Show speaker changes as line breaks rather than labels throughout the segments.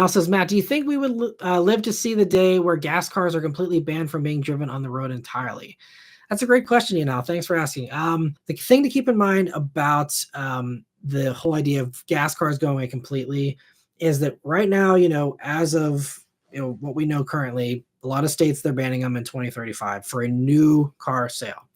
Says Matt, do you think we would live to see the day where gas cars are completely banned from being driven on the road entirely? That's a great question, Thanks for asking. The thing to keep in mind about the whole idea of gas cars going away completely is that right now, as of what we know currently, a lot of states they're banning them in 2035 for a new car sale.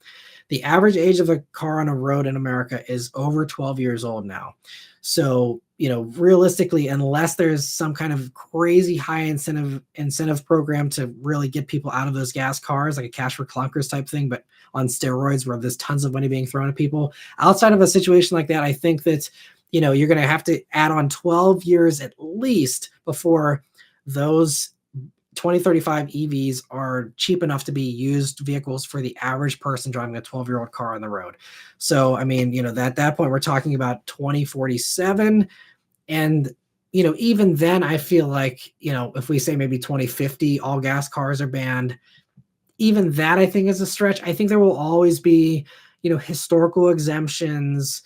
The average age of a car on a road in America is over 12 years old now. So, realistically, unless there's some kind of crazy high incentive program to really get people out of those gas cars, like a cash for clunkers type thing, but on steroids where there's tons of money being thrown at people. Outside of a situation like that, I think that, you're going to have to add on 12 years at least before those 2035 EVs are cheap enough to be used vehicles for the average person driving a 12-year-old car on the road. So, I mean, at that point, we're talking about 2047. And, even then, I feel like, if we say maybe 2050, all gas cars are banned, even that I think is a stretch. I think there will always be, historical exemptions,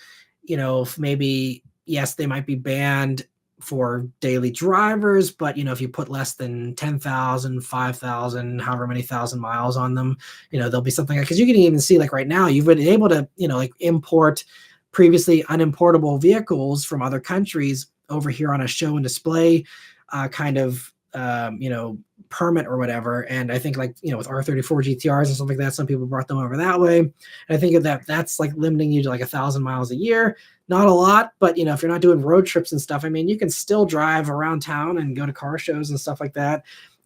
maybe, yes, they might be banned for daily drivers, but if you put less than 10,000, 5,000, however many thousand miles on them, there'll be something because you can even see like right now, you've been able to, like import previously unimportable vehicles from other countries over here on a show and display kind of permit or whatever. And I think like, with R34 GTRs and stuff like that, some people brought them over that way. And I think that's like limiting you to like 1,000 miles a year. Not a lot, but if you're not doing road trips and stuff, I mean, you can still drive around town and go to car shows and stuff like that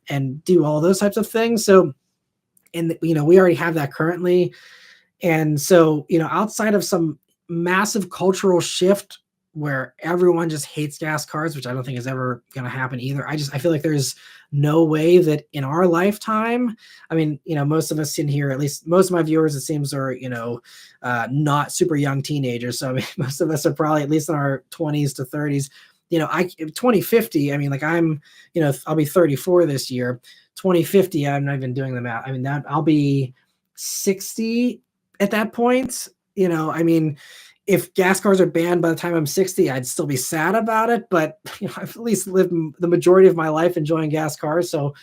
and do all those types of things. So, and we already have that currently. And so, outside of some massive cultural shift where everyone just hates gas cars, which I don't think is ever going to happen either. I feel like there's no way that in our lifetime, I mean, most of us in here, at least most of my viewers, it seems are, not super young teenagers. So I mean, most of us are probably at least in our 20s to 30s. 2050, I mean, like I'm, I'll be 34 this year. 2050, I'm not even doing the math. I mean, that I'll be 60 at that point. I mean, if gas cars are banned by the time I'm 60, I'd still be sad about it. But I've at least lived the majority of my life enjoying gas cars. So,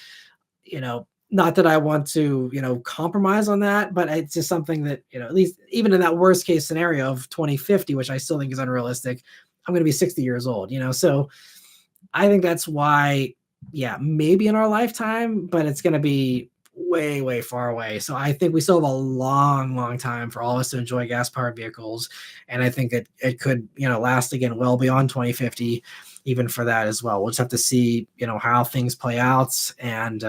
not that I want to, compromise on that, but it's just something that, at least even in that worst case scenario of 2050, which I still think is unrealistic, I'm going to be 60 years old, So I think that's why, yeah, maybe in our lifetime, but it's going to be way, way far away. So I think we still have a long, long time for all of us to enjoy gas-powered vehicles. And I think that it could, last again well beyond 2050, even for that as well. We'll just have to see, how things play out and,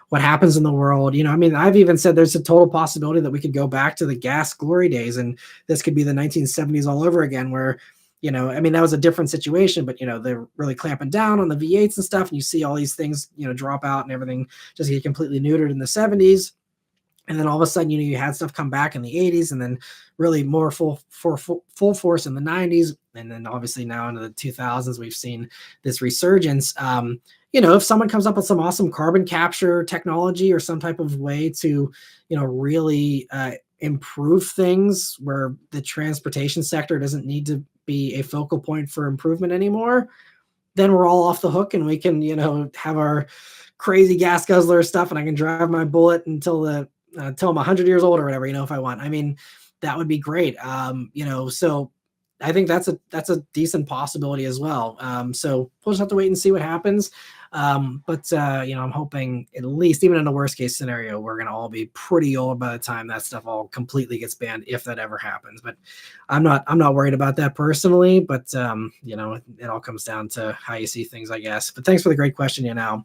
what happens in the world. I mean, I've even said there's a total possibility that we could go back to the gas glory days and this could be the 1970s all over again where, I mean, that was a different situation, but, they're really clamping down on the V8s and stuff. And you see all these things, drop out and everything just get completely neutered in the 70s. And then all of a sudden, you had stuff come back in the 80s and then really more full force in the 90s. And then obviously now into the 2000s, we've seen this resurgence. If someone comes up with some awesome carbon capture technology or some type of way to, really improve things where the transportation sector doesn't need to be a focal point for improvement anymore, then we're all off the hook and we can, have our crazy gas guzzler stuff and I can drive my bullet until I'm 100 years old or whatever, if I want. I mean, that would be great. So I think that's a decent possibility as well. So we'll just have to wait and see what happens. But I'm hoping at least even in the worst case scenario, we're going to all be pretty old by the time that stuff all completely gets banned, if that ever happens. But I'm not worried about that personally, but it all comes down to how you see things, I guess. But thanks for the great question,